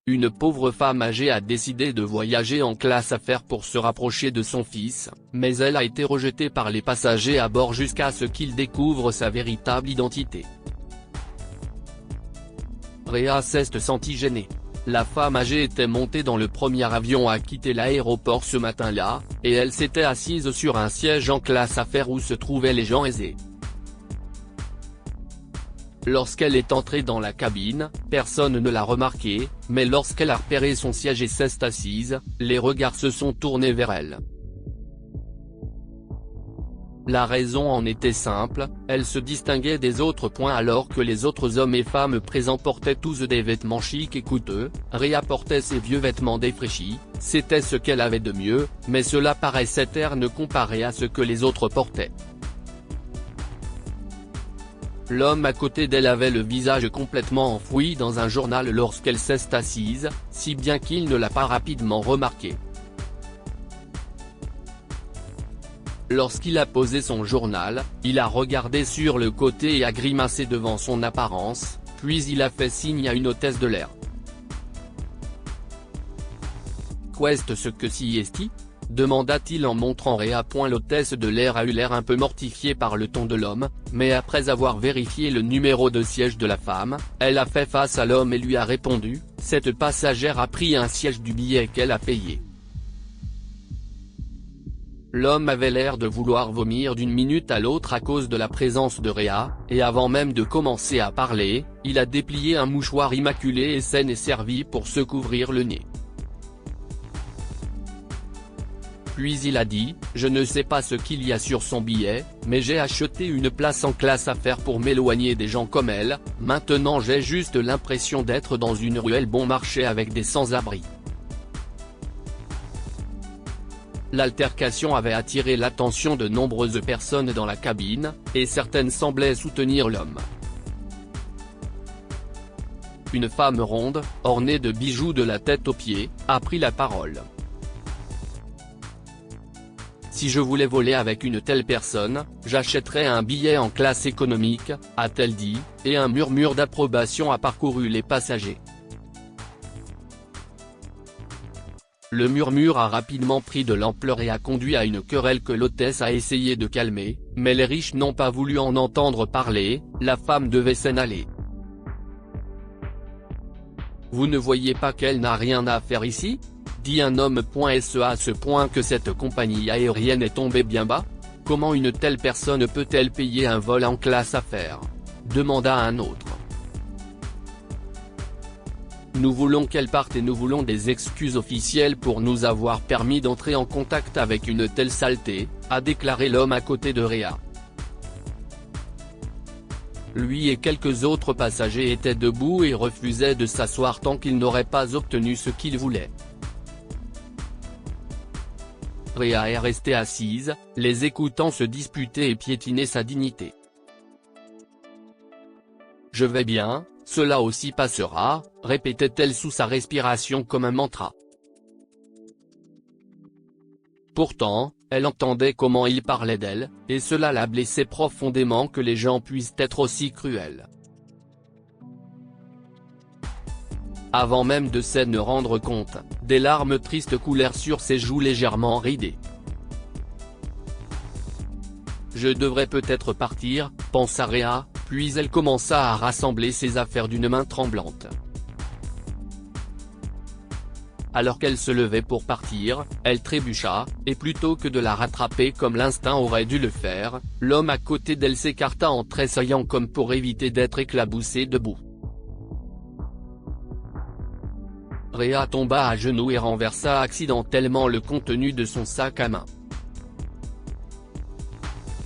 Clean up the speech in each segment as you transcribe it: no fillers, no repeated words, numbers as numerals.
une pauvre femme âgée a décidé de voyager en classe affaires pour se rapprocher de son fils, mais elle a été rejetée par les passagers à bord jusqu'à ce qu'ils découvrent sa véritable identité. Réa s'est sentie gênée. La femme âgée était montée dans le premier avion à quitter l'aéroport ce matin-là, et elle s'était assise sur un siège en classe affaires où se trouvaient les gens aisés. Lorsqu'elle est entrée dans la cabine, personne ne l'a remarqué, mais lorsqu'elle a repéré son siège et s'est assise, les regards se sont tournés vers elle. La raison en était simple, elle se distinguait des autres points alors que les autres hommes et femmes présents portaient tous des vêtements chics et coûteux. Réa portait ses vieux vêtements défraîchis, c'était ce qu'elle avait de mieux, mais cela paraissait terne comparé à ce que les autres portaient. L'homme à côté d'elle avait le visage complètement enfoui dans un journal lorsqu'elle s'est assise, si bien qu'il ne l'a pas rapidement remarqué. Lorsqu'il a posé son journal, il a regardé sur le côté et a grimacé devant son apparence, puis il a fait signe à une hôtesse de l'air. « Qu'est-ce que si esti ?» demanda-t-il en montrant Réa. L'hôtesse de l'air a eu l'air un peu mortifiée par le ton de l'homme, mais après avoir vérifié le numéro de siège de la femme, elle a fait face à l'homme et lui a répondu, « Cette passagère a pris un siège du billet qu'elle a payé. » L'homme avait l'air de vouloir vomir d'une minute à l'autre à cause de la présence de Réa, et avant même de commencer à parler, il a déplié un mouchoir immaculé et sain et servi pour se couvrir le nez. Puis il a dit, « Je ne sais pas ce qu'il y a sur son billet, mais j'ai acheté une place en classe affaires pour m'éloigner des gens comme elle, maintenant j'ai juste l'impression d'être dans une ruelle bon marché avec des sans-abri. » L'altercation avait attiré l'attention de nombreuses personnes dans la cabine, et certaines semblaient soutenir l'homme. Une femme ronde, ornée de bijoux de la tête aux pieds, a pris la parole. « Si je voulais voler avec une telle personne, j'achèterais un billet en classe économique, » a-t-elle dit, et un murmure d'approbation a parcouru les passagers. Le murmure a rapidement pris de l'ampleur et a conduit à une querelle que l'hôtesse a essayé de calmer, mais les riches n'ont pas voulu en entendre parler, la femme devait s'en aller. « Vous ne voyez pas qu'elle n'a rien à faire ici ?» dit un homme. Est-ce à ce point que cette compagnie aérienne est tombée bien bas? Comment une telle personne peut-elle payer un vol en classe affaires? Demanda un autre. Nous voulons qu'elle parte et nous voulons des excuses officielles pour nous avoir permis d'entrer en contact avec une telle saleté, a déclaré l'homme à côté de Réa. Lui et quelques autres passagers étaient debout et refusaient de s'asseoir tant qu'ils n'auraient pas obtenu ce qu'ils voulaient. Réa est restée assise, les écoutant se disputer et piétiner sa dignité. « Je vais bien, cela aussi passera », répétait-elle sous sa respiration comme un mantra. Pourtant, elle entendait comment il parlait d'elle, et cela la blessait profondément que les gens puissent être aussi cruels. Avant même de s'en rendre compte, des larmes tristes coulèrent sur ses joues légèrement ridées. « Je devrais peut-être partir, » pensa Réa, puis elle commença à rassembler ses affaires d'une main tremblante. Alors qu'elle se levait pour partir, elle trébucha, et plutôt que de la rattraper comme l'instinct aurait dû le faire, l'homme à côté d'elle s'écarta en tressaillant comme pour éviter d'être éclaboussé debout. Réa tomba à genoux et renversa accidentellement le contenu de son sac à main.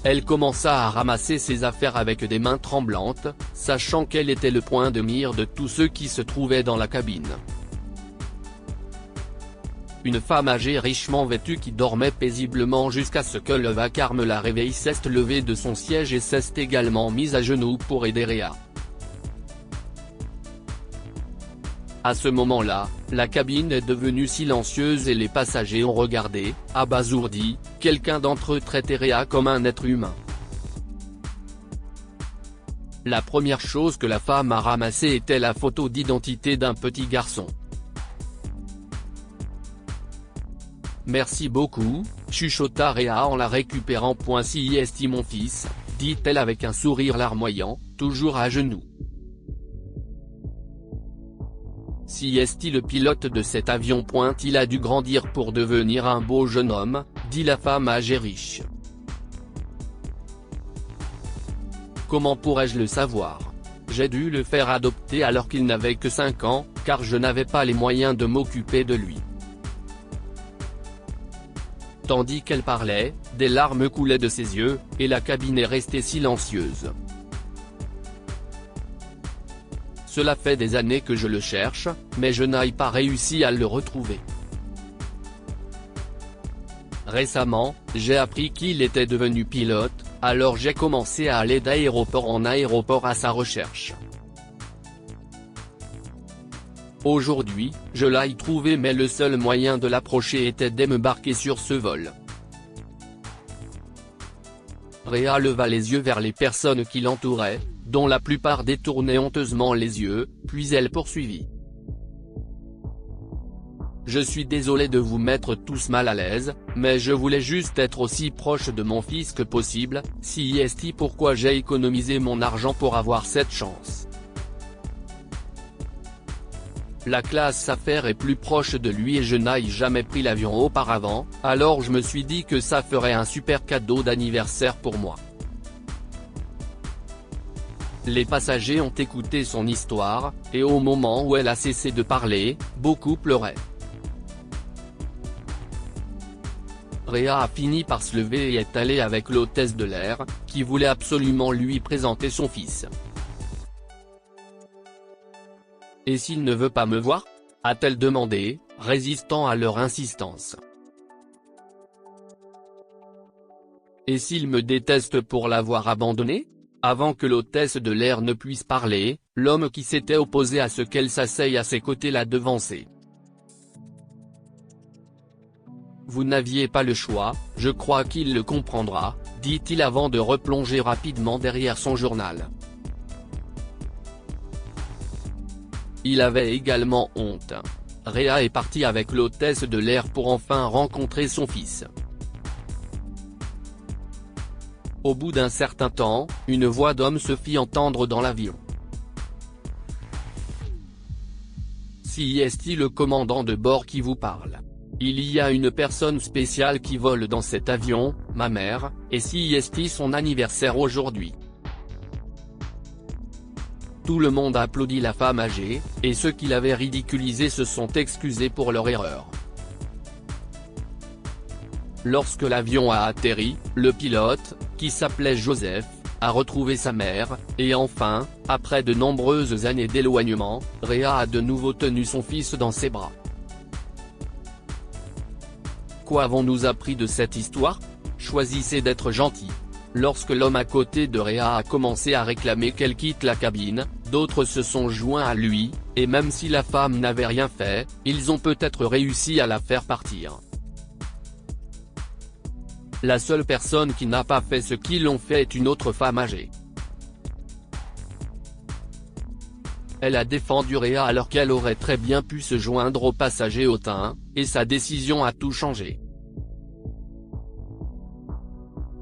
Elle commença à ramasser ses affaires avec des mains tremblantes, sachant qu'elle était le point de mire de tous ceux qui se trouvaient dans la cabine. Une femme âgée richement vêtue qui dormait paisiblement jusqu'à ce que le vacarme la réveille s'est levée de son siège et s'est également mise à genoux pour aider Réa. À ce moment-là, la cabine est devenue silencieuse et les passagers ont regardé, abasourdis, quelqu'un d'entre eux traiter Réa comme un être humain. La première chose que la femme a ramassée était la photo d'identité d'un petit garçon. Merci beaucoup, chuchota Réa en la récupérant. Si est mon fils, dit-elle avec un sourire larmoyant, toujours à genoux. Si est le pilote de cet avion. Il a dû grandir pour devenir un beau jeune homme, dit la femme âgée riche. Comment pourrais-je le savoir? J'ai dû le faire adopter alors qu'il n'avait que 5 ans, car je n'avais pas les moyens de m'occuper de lui. Tandis qu'elle parlait, des larmes coulaient de ses yeux, et la cabine est restée silencieuse. Cela fait des années que je le cherche, mais je n'ai pas réussi à le retrouver. Récemment, j'ai appris qu'il était devenu pilote, alors j'ai commencé à aller d'aéroport en aéroport à sa recherche. Aujourd'hui, je l'ai trouvé, mais le seul moyen de l'approcher était de m'embarquer sur ce vol. Réa leva les yeux vers les personnes qui l'entouraient, dont la plupart détournaient honteusement les yeux, puis elle poursuivit. Je suis désolé de vous mettre tous mal à l'aise, mais je voulais juste être aussi proche de mon fils que possible. Si est pourquoi j'ai économisé mon argent pour avoir cette chance. La classe affaires est plus proche de lui et je n'ai jamais pris l'avion auparavant, alors je me suis dit que ça ferait un super cadeau d'anniversaire pour moi. Les passagers ont écouté son histoire, et au moment où elle a cessé de parler, beaucoup pleuraient. Réa a fini par se lever et est allée avec l'hôtesse de l'air, qui voulait absolument lui présenter son fils. « Et s'il ne veut pas me voir ?» a-t-elle demandé, résistant à leur insistance. « Et s'il me déteste pour l'avoir abandonné ?» Avant que l'hôtesse de l'air ne puisse parler, l'homme qui s'était opposé à ce qu'elle s'asseye à ses côtés l'a devancé. « Vous n'aviez pas le choix, je crois qu'il le comprendra, » dit-il avant de replonger rapidement derrière son journal. Il avait également honte. Réa est partie avec l'hôtesse de l'air pour enfin rencontrer son fils. Au bout d'un certain temps, une voix d'homme se fit entendre dans l'avion. « Si est le commandant de bord qui vous parle. Il y a une personne spéciale qui vole dans cet avion, ma mère, et si est son anniversaire aujourd'hui. » Tout le monde applaudit la femme âgée, et ceux qui l'avaient ridiculisée se sont excusés pour leur erreur. Lorsque l'avion a atterri, le pilote, qui s'appelait Joseph, a retrouvé sa mère, et enfin, après de nombreuses années d'éloignement, Réa a de nouveau tenu son fils dans ses bras. Quoi avons-nous appris de cette histoire? Choisissez d'être gentil. Lorsque l'homme à côté de Réa a commencé à réclamer qu'elle quitte la cabine, d'autres se sont joints à lui, et même si la femme n'avait rien fait, ils ont peut-être réussi à la faire partir. La seule personne qui n'a pas fait ce qu'ils ont fait est une autre femme âgée. Elle a défendu Réa alors qu'elle aurait très bien pu se joindre aux passagers hautains, et sa décision a tout changé.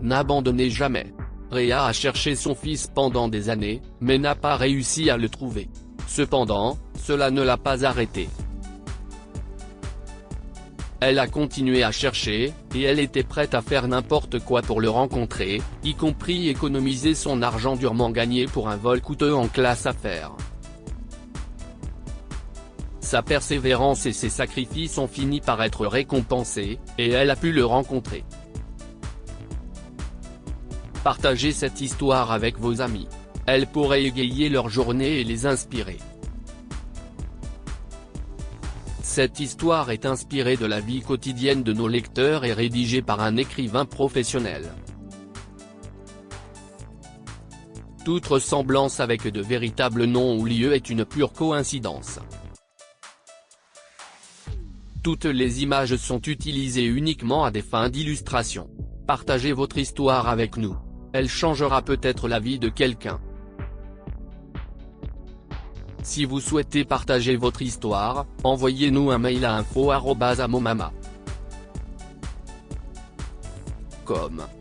N'abandonnez jamais. Réa a cherché son fils pendant des années, mais n'a pas réussi à le trouver. Cependant, cela ne l'a pas arrêté. Elle a continué à chercher, et elle était prête à faire n'importe quoi pour le rencontrer, y compris économiser son argent durement gagné pour un vol coûteux en classe affaires. Sa persévérance et ses sacrifices ont fini par être récompensés, et elle a pu le rencontrer. Partagez cette histoire avec vos amis. Elle pourrait égayer leur journée et les inspirer. Cette histoire est inspirée de la vie quotidienne de nos lecteurs et rédigée par un écrivain professionnel. Toute ressemblance avec de véritables noms ou lieux est une pure coïncidence. Toutes les images sont utilisées uniquement à des fins d'illustration. Partagez votre histoire avec nous. Elle changera peut-être la vie de quelqu'un. Si vous souhaitez partager votre histoire, envoyez-nous un mail à info@amomama. com.